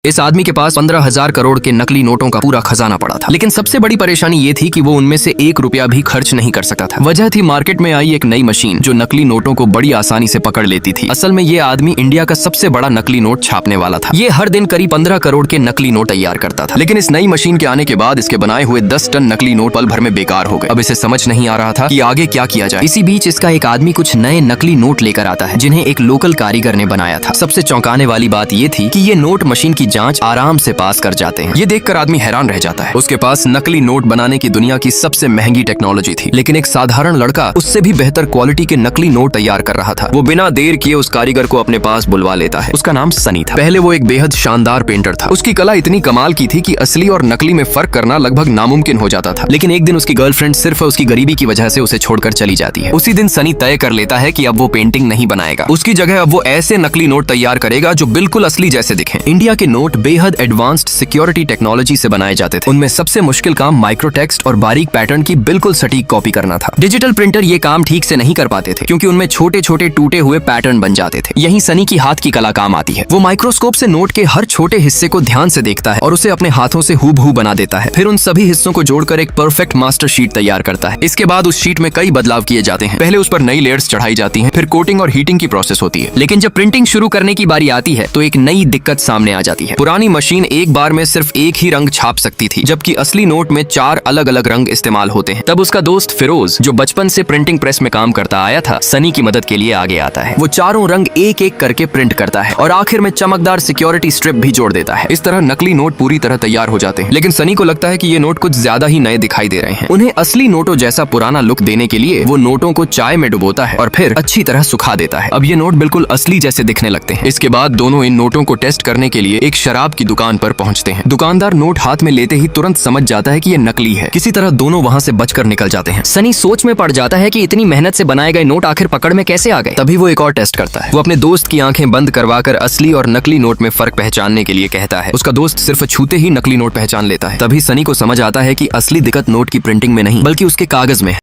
इस आदमी के पास 15,000 करोड़ के नकली नोटों का पूरा खजाना पड़ा था, लेकिन सबसे बड़ी परेशानी ये थी कि वो उनमें से 1 रुपया भी खर्च नहीं कर सकता था। वजह थी मार्केट में आई एक नई मशीन जो नकली नोटों को बड़ी आसानी से पकड़ लेती थी। असल में ये आदमी इंडिया का सबसे बड़ा नकली नोट छापने वाला था। ये हर दिन करीब 15 करोड़ के नकली नोट तैयार करता था, लेकिन इस नई मशीन के आने के बाद इसके बनाए हुए 10 टन नकली नोट पल भर में बेकार हो गए। अब इसे समझ नहीं आ रहा था कि आगे क्या किया जाए। इसी बीच इसका एक आदमी कुछ नए नकली नोट लेकर आता है, जिन्हें एक लोकल कारीगर ने बनाया था। सबसे चौंकाने वाली बात ये थी कि ये नोट मशीन की जांच आराम से पास कर जाते हैं। ये देखकर आदमी हैरान रह जाता है। उसके पास नकली नोट बनाने की दुनिया की सबसे महंगी टेक्नोलॉजी थी, लेकिन एक साधारण लड़का उससे भी बेहतर क्वालिटी के नकली नोट तैयार कर रहा था। वो बिना देर किए उस कारीगर को अपने पास बुलवा लेता है। उसका नाम सनी था। पहले वो एक बेहद शानदार पेंटर था। उसकी कला इतनी कमाल की थी कि असली और नकली में फर्क करना लगभग नामुमकिन हो जाता था। लेकिन एक दिन उसकी गर्लफ्रेंड सिर्फ उसकी गरीबी की वजह से उसे छोड़कर चली जाती है। उसी दिन सनी तय कर लेता है कि अब वो पेंटिंग नहीं बनाएगा। उसकी जगह अब वो ऐसे नकली नोट तैयार करेगा जो बिल्कुल असली जैसे दिखें। इंडिया के नोट बेहद एडवांस्ड सिक्योरिटी टेक्नोलॉजी से बनाए जाते थे। उनमें सबसे मुश्किल काम माइक्रो टेक्स्ट और बारीक पैटर्न की बिल्कुल सटीक कॉपी करना था। डिजिटल प्रिंटर ये काम ठीक से नहीं कर पाते थे, क्योंकि उनमें छोटे छोटे टूटे हुए पैटर्न बन जाते थे। यही सनी की हाथ की कला काम आती है। वो माइक्रोस्कोप से नोट के हर छोटे हिस्से को ध्यान से देखता है और उसे अपने हाथों से हूबहू बना देता है। फिर उन सभी हिस्सों को जोड़कर एक परफेक्ट मास्टर शीट तैयार करता है। इसके बाद उस शीट में कई बदलाव किए जाते हैं। पहले उस पर नई लेयर्स चढ़ाई जाती हैं, फिर कोटिंग और हीटिंग की प्रोसेस होती है। लेकिन जब प्रिंटिंग शुरू करने की बारी आती है तो एक नई दिक्कत सामने आ जाती है। पुरानी मशीन एक बार में सिर्फ एक ही रंग छाप सकती थी, जबकि असली नोट में 4 अलग अलग रंग इस्तेमाल होते हैं। तब उसका दोस्त फिरोज, जो बचपन से प्रिंटिंग प्रेस में काम करता आया था, सनी की मदद के लिए आगे आता है। वो चारों रंग एक एक करके प्रिंट करता है और आखिर में चमकदार सिक्योरिटी स्ट्रिप भी जोड़ देता है। इस तरह नकली नोट पूरी तरह तैयार हो जाते हैं। लेकिन सनी को लगता है कि ये नोट कुछ ज्यादा ही नए दिखाई दे रहे हैं। उन्हें असली नोटों जैसा पुराना लुक देने के लिए वो नोटों को चाय में डुबोता है और फिर अच्छी तरह सुखा देता है। अब ये नोट बिल्कुल असली जैसे दिखने लगते हैं। इसके बाद दोनों इन नोटों को टेस्ट करने के लिए एक शराब की दुकान पर पहुंचते हैं। दुकानदार नोट हाथ में लेते ही तुरंत समझ जाता है कि ये नकली है। किसी तरह दोनों वहां से बचकर निकल जाते हैं। सनी सोच में पड़ जाता है कि इतनी मेहनत से बनाए गए नोट आखिर पकड़ में कैसे आ गए। तभी वो एक और टेस्ट करता है। वो अपने दोस्त की आंखें बंद करवाकर असली और नकली नोट में फर्क पहचानने के लिए कहता है। उसका दोस्त सिर्फ छूते ही नकली नोट पहचान लेता है। तभी सनी को समझ आता है कि असली दिक्कत नोट की प्रिंटिंग में नहीं, बल्कि उसके कागज में है।